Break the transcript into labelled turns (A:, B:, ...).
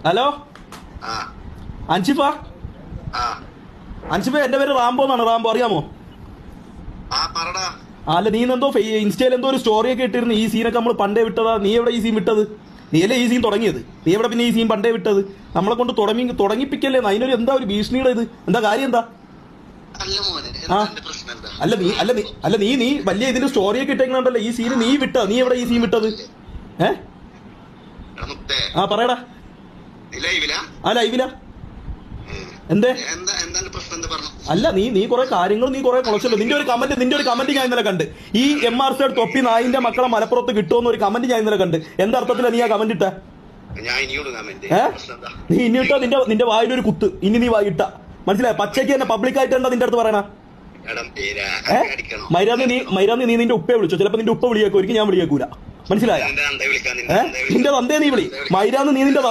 A: Hello Anshifa Anshifa എന്റെ പേര് Rambo എന്നാണ്. റാംബോ അറിയാമോ? അല്ല, നീ എന്തോ ഇൻസ്റ്റയിൽ എന്തോ ഒരു സ്റ്റോറിയൊക്കെ ഇട്ടിരുന്നു. ഈ സീനൊക്കെ നമ്മൾ പണ്ടേ വിട്ടതാ. നീ എവിടെ ഈ സീൻ വിട്ടത്? നീയല്ലേ ഈ സീൻ തുടങ്ങിയത്? നീ എവിടെ പിന്നെ ഈ സീൻ പണ്ടേ വിട്ടത്? നമ്മളെ കൊണ്ട് തുടങ്ങിപ്പിക്കല്ലേ? അതിനൊരു എന്താ ഒരു ഭീഷണിയുടെ ഇത്? എന്താ കാര്യം എന്താ? നീ വലിയ ഇതിന്റെ സ്റ്റോറിയൊക്കെ ഇട്ടേക്കണല്ലോ. ഈ സീൻ നീ വിട്ട? നീ എവിടെ ഈ സീൻ വിട്ടത്? പറയടാ. ലൈവില എന്തേ? അല്ല, നീ കുറെ കാര്യങ്ങൾ നീ കുറെ കുളച്ചല്ലോ. നിന്റെ ഒരു കമന്റ് ഞാൻ ഇന്നലെ കണ്ട്. ഈ MR സൈഡ് തൊപ്പി നായിന്റെ മക്കളെ മലപ്പുറത്ത് കിട്ടുമെന്ന് ഒരു കമന്റ് ഞാൻ ഇന്നലെ കണ്ട്. എന്താ അർത്ഥത്തിലാ നീ ആ കമന്റ് ഇട്ട? നീ ഇനി ഇട്ടാ നിന്റെ വായിലൊരു കുത്ത്. ഇനി നീ വായിട്ട മനസ്സിലായ? പച്ചയ്ക്ക് തന്നെ പബ്ലിക്കായിട്ട് എന്താ നിന്റെ അടുത്ത് പറയണ? മൈരാന്ന് നീ നിന്റെ ഉപ്പയെ വിളിച്ചോ? ചിലപ്പോ നിന്റെ ഉപ്പ വിളിയേക്കും, ഒരിക്കലും ഞാൻ വിളിയേക്കൂല. മനസ്സിലായ? നിന്റെ തന്തേ നീ വിളി. മൈരാന്ന് നീ നിന്റെ